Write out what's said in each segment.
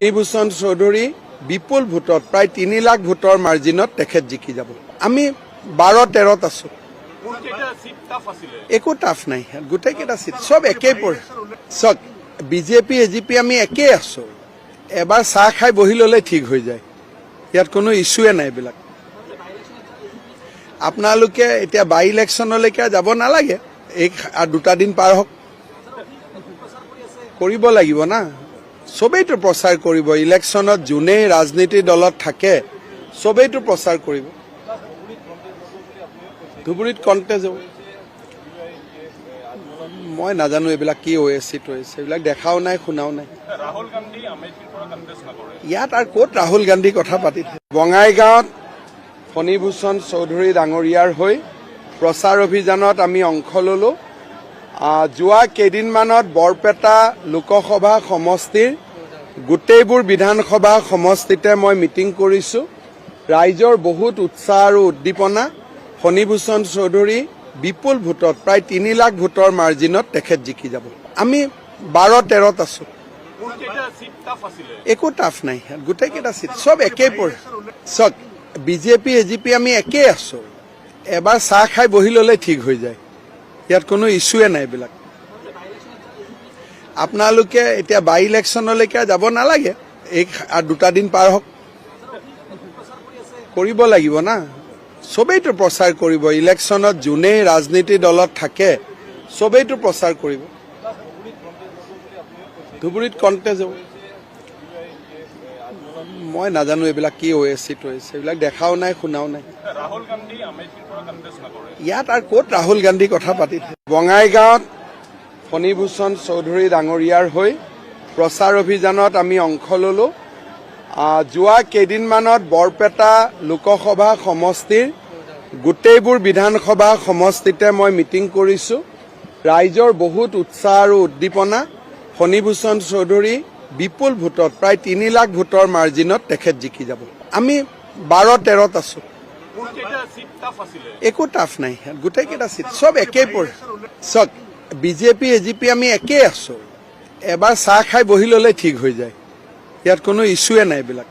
ফণীভূষণ চৌধুৰী বিপুল ভোটত প্ৰায় 3 লাখ ভোটৰ মাৰ্জিনত তেখেত জিকি যাব। আমি 12-13ত আছো। একো টাফ নাই, গোটেইকেইটা চিট সব একেই পৰে। চক বিজেপি এজিপি আমি একেই আছো। এবাৰ চাহ খাই বহি ল'লে ঠিক হৈ যায়, ইয়াত কোনো ইস্যুৱে নাই। এইবিলাক আপোনালোকে এতিয়া বাই ইলেকশ্যনলৈকে যাব নালাগে, এই 2 দিন পাৰ হওক, কৰিব লাগিব না। সবেইতো প্ৰচাৰ কৰিব, ইলেকশ্যনত যোনেই ৰাজনীতিৰ দলত থাকে সবেইতো প্ৰচাৰ কৰিব। ধুবুৰীত কণ্টেষ্ট হ'ব, মই নাজানো এইবিলাক কি হৈ আছে, এইবিলাক দেখাও নাই শুনাও নাই। ইয়াত আৰু ক'ত ৰাহুল গান্ধী কথা পাতি বঙাইগাঁৱত ফণীভূষণ চৌধুৰী ডাঙৰীয়াৰ হৈ প্ৰচাৰ অভিযানত আমি অংশ ললো। যোৱা কেইদিনমানত বৰপেটা লোকসভা সমষ্টিৰ গোটেইবোৰ বিধানসভা সমষ্টিতে মই মিটিং কৰিছোঁ। ৰাইজৰ বহুত উৎসাহ আৰু উদ্দীপনা। ফণীভূষণ চৌধুৰী বিপুল ভোটত প্ৰায় 3 লাখ ভোটৰ মাৰ্জিনত তেখেত জিকি যাব। আমি 12-13ত আছো। একো টাফ নাই, গোটেইকেইটা চিট সব একেই পৰে। চক বিজেপি এজিপি আমি একেই আছো। এবাৰ চাহ খাই বহি ল'লে ঠিক হৈ যায়, ইয়াত কোনো ইস্যুৱে নাই। এইবিলাক আপোনালোকে এতিয়া বাই ইলেকশ্যনলৈকে যাব নালাগে, এই 2 দিন পাৰ হওক, কৰিব লাগিব না। সবেইতো প্ৰচাৰ কৰিব, ইলেকশ্যনত যোনেই ৰাজনীতিৰ দলত থাকে সবেইতো প্ৰচাৰ কৰিব। ধুবুৰীত কণ্টেষ্ট হ'ব, মই নাজানো এইবিলাক কি হৈ আছে, এইবিলাক দেখাও নাই শুনাও নাই। ইয়াত আৰু ক'ত ৰাহুল গান্ধী কথা পাতি বঙাইগাঁৱত ফণীভূষণ চৌধুৰী ডাঙৰীয়াৰ হৈ প্ৰচাৰ অভিযানত আমি অংশ ললো। যোৱা কেইদিনমানত বৰপেটা লোকসভা সমষ্টিৰ গোটেইবোৰ বিধানসভা সমষ্টিতে মই মিটিং কৰিছোঁ। ৰাইজৰ বহুত উৎসাহ আৰু উদ্দীপনা। ফণীভূষণ চৌধুৰী বিপুল ভোটত প্ৰায় 3 লাখ ভোটৰ মাৰ্জিনত তেখেত জিকি যাব। আমি 12-13ত আছো। একো টাফ নাই, গোটেইকেইটা চিট সব একেই পৰে। চক বিজেপি এজিপি আমি একেই আছো। এবাৰ চাহ খাই বহি ল'লে ঠিক হৈ যায়, ইয়াত কোনো ইস্যুৱে নাই। এইবিলাক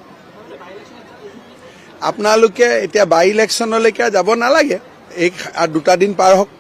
আপোনালোকে এতিয়া বাই ইলেকশ্যনলৈকে যাব নালাগে, এই 2 দিন পাৰ হওক,